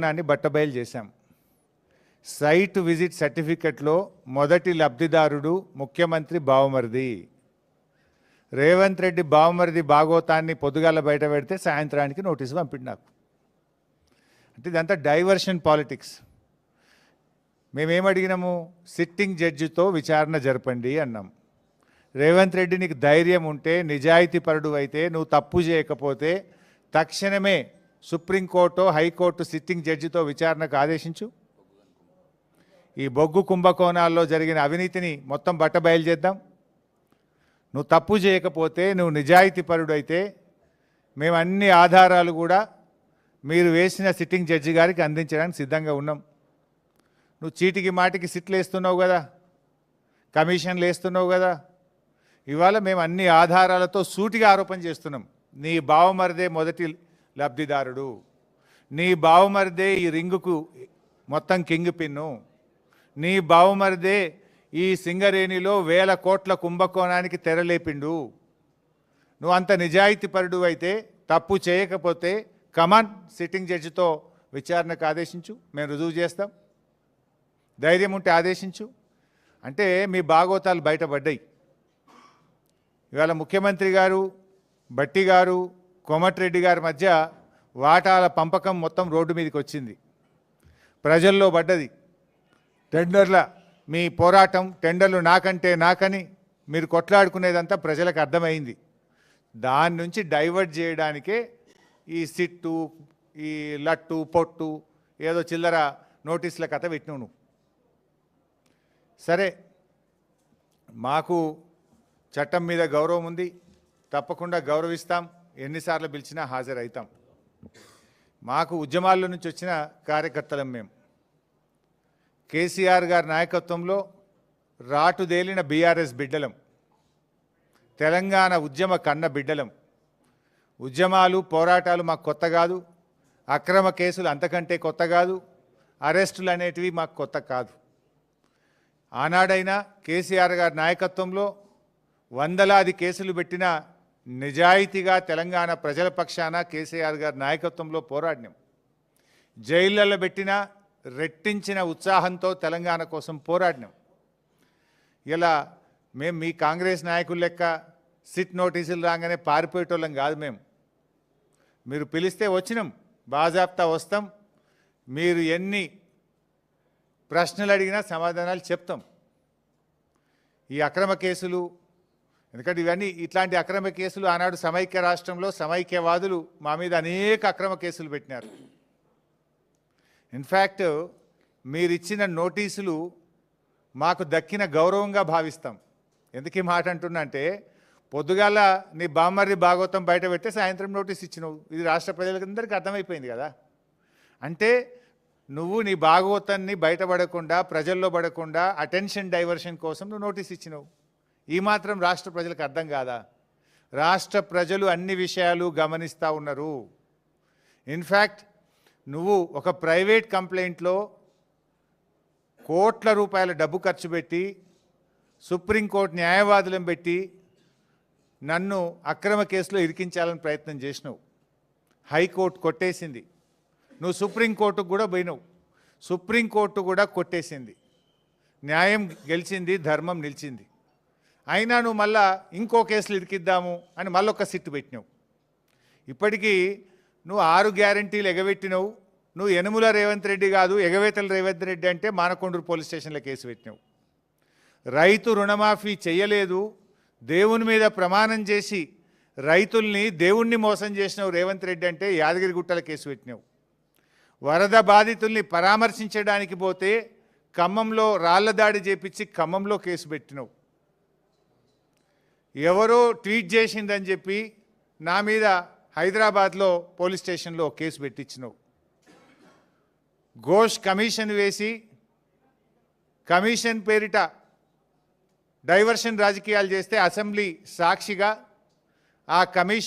నాన్ని బట్టబయలు చేశాం. సైట్ విజిట్ సర్టిఫికెట్లో మొదటి లబ్ధిదారుడు ముఖ్యమంత్రి బావమరిది. రేవంత్ రెడ్డి బావమరిది భాగోతాన్ని పొద్దుగాల బయట పెడితే సాయంత్రానికి నోటీసు పంపిండు నాకు. అంటే ఇదంతా డైవర్షన్ పాలిటిక్స్. మేమేమడిగినాము? సిట్టింగ్ జడ్జితో విచారణ జరపండి అన్నాం. రేవంత్ రెడ్డి నీకు ధైర్యం ఉంటే, నిజాయితీ పరుడు అయితే, నువ్వు తప్పు చేయకపోతే తక్షణమే సుప్రీంకోర్టు హైకోర్టు సిట్టింగ్ జడ్జితో విచారణకు ఆదేశించు. ఈ బొగ్గు కుంభకోణాల్లో జరిగిన అవినీతిని మొత్తం బట్టబయలు చేద్దాం. నువ్వు తప్పు చేయకపోతే, నువ్వు నిజాయితీ పరుడు అయితే మేము అన్ని ఆధారాలు కూడా మీరు వేసిన సిట్టింగ్ జడ్జి గారికి అందించడానికి సిద్ధంగా ఉన్నాం. నువ్వు చీటికి మాటికి సిట్లు వేస్తున్నావు కదా, కమిషన్లు వేస్తున్నావు కదా. ఇవాళ మేము అన్ని ఆధారాలతో సూటిగా ఆరోపణ చేస్తున్నాం. నీ బావమరిదే మొదటి లబ్ధిదారుడు, నీ బావమరిదే ఈ రింగుకు మొత్తం కింగ్ పిన్ను, నీ బావమరిదే ఈ సింగరేణిలో 1000 కోట్ల కుంభకోణానికి తెరలేపిండు. నువ్వు అంత నిజాయితీపరుడు అయితే, తప్పు చేయకపోతే కమాన్ సిట్టింగ్ జడ్జితో విచారణకు ఆదేశించు, మేము రుజువు చేస్తాం. ధైర్యం ఉంటే ఆదేశించు. అంటే మీ భాగోతాలు బయటపడ్డాయి. ఇవాళ ముఖ్యమంత్రి గారు, భట్టి గారు, కోమటిరెడ్డి గారి మధ్య వాటాల పంపకం మొత్తం రోడ్డు మీదకి వచ్చింది, ప్రజల్లో పడ్డది. టెండర్ల మీ పోరాటం, టెండర్లు నాకంటే నాకని మీరు కొట్లాడుకునేదంతా ప్రజలకు అర్థమైంది. దాని నుంచి డైవర్ట్ చేయడానికే ఈ సిట్టు, ఈ లట్టు పొట్టు ఏదో చిల్లర నోటీసుల కథ పెట్టినావు నువ్వు. సరే, మాకు చట్టం మీద గౌరవం ఉంది, తప్పకుండా గౌరవిస్తాం, ఎన్నిసార్లు పిలిచినా హాజరవుతాం. మాకు ఉద్యమాల్లో నుంచి వచ్చిన కార్యకర్తలం మేము. కేసీఆర్ గారి నాయకత్వంలో రాటుదేలిన బీఆర్ఎస్ బిడ్డలం, తెలంగాణ ఉద్యమ కన్న బిడ్డలం. ఉద్యమాలు పోరాటాలు మాకు కొత్త కాదు, అక్రమ కేసులు అంతకంటే కొత్త కాదు, అరెస్టులు అనేటివి మాకు కొత్త కాదు. ఆనాడైనా కేసీఆర్ గారి నాయకత్వంలో వందలాది కేసులు పెట్టిన నిజాయితీగా తెలంగాణ ప్రజల పక్షాన కేసీఆర్ గారి నాయకత్వంలో పోరాడినాం. జైళ్ళల్లో పెట్టిన రెట్టించిన ఉత్సాహంతో తెలంగాణ కోసం పోరాడినాం. ఇలా మేము మీ కాంగ్రెస్ నాయకుల లెక్క సిట్ నోటీసులు రాగానే పారిపోయేటోళ్ళం కాదు. మీరు పిలిస్తే వచ్చినాం, బాజాప్తా వస్తాం. మీరు ఎన్ని ప్రశ్నలు అడిగినా సమాధానాలు చెప్తాం. ఈ అక్రమ కేసులు, ఎందుకంటే ఇవన్నీ ఇట్లాంటి అక్రమ కేసులు ఆనాడు సమైక్య రాష్ట్రంలో సమైక్యవాదులు మా మీద అనేక అక్రమ కేసులు పెట్టినారు. ఇన్ఫ్యాక్ట్ మీరు ఇచ్చిన నోటీసులు మాకు దక్కిన గౌరవంగా భావిస్తాం. ఎందుకు ఈ మాట అంటున్నా అంటే, పొద్దుగాల నీ బామ్మర్ది భాగవతం బయట పెడితే సాయంత్రం నోటీస్ ఇచ్చినావు. ఇది రాష్ట్ర ప్రజలందరికీ అర్థమైపోయింది కదా. అంటే నువ్వు నీ భాగవతాన్ని బయటపడకుండా, ప్రజల్లో పడకుండా అటెన్షన్ డైవర్షన్ కోసం నువ్వు నోటీస్ ఇచ్చినావు. ఈ మాత్రం రాష్ట్ర ప్రజలకు అర్థం కాదా? రాష్ట్ర ప్రజలు అన్ని విషయాలు గమనిస్తూ ఉన్నారు. ఇన్ఫ్యాక్ట్ నువ్వు ఒక ప్రైవేట్ కంప్లైంట్లో కోట్ల రూపాయల డబ్బు ఖర్చు పెట్టి, సుప్రీంకోర్టు న్యాయవాదులను పెట్టి నన్ను అక్రమ కేసులో ఇరికించాలని ప్రయత్నం చేసినావు. హైకోర్టు కొట్టేసింది. నువ్వు సుప్రీంకోర్టుకు కూడా పోయినావు, సుప్రీంకోర్టు కూడా కొట్టేసింది. న్యాయం గెలిచింది, ధర్మం నిలిచింది. అయినా నువ్వు మళ్ళా ఇంకో కేసులు ఇరికిద్దాము అని మళ్ళొక్క సిట్టు పెట్టినావు. ఇప్పటికీ నువ్వు 6 గ్యారంటీలు ఎగబెట్టినావు. నువ్వు యనుమల రేవంత్ రెడ్డి కాదు, ఎగవేతల రేవంత్ రెడ్డి అంటే మానకొండూరు పోలీస్ స్టేషన్లో కేసు పెట్టినావు. రైతు రుణమాఫీ చేయలేదు, దేవుని మీద ప్రమాణం చేసి రైతుల్ని దేవుణ్ణి మోసం చేసినావు రేవంత్ రెడ్డి అంటే యాదగిరిగుట్టల కేసు పెట్టినావు. వరద బాధితుల్ని పరామర్శించడానికి పోతే ఖమ్మంలో రాళ్ల దాడి చేపించి ఖమ్మంలో కేసు పెట్టినావు. ఎవరో ట్వీట్ చేసిందని చెప్పి నా మీద హైదరాబాద్లో పోలీస్ స్టేషన్లో కేసు పెట్టించినావు. ఘోష్ కమిషన్ వేసి కమిషన్ పేరిట డైవర్షన్ రాజకీయాలు చేస్తే అసెంబ్లీ సాక్షిగా ఆ కమిషన్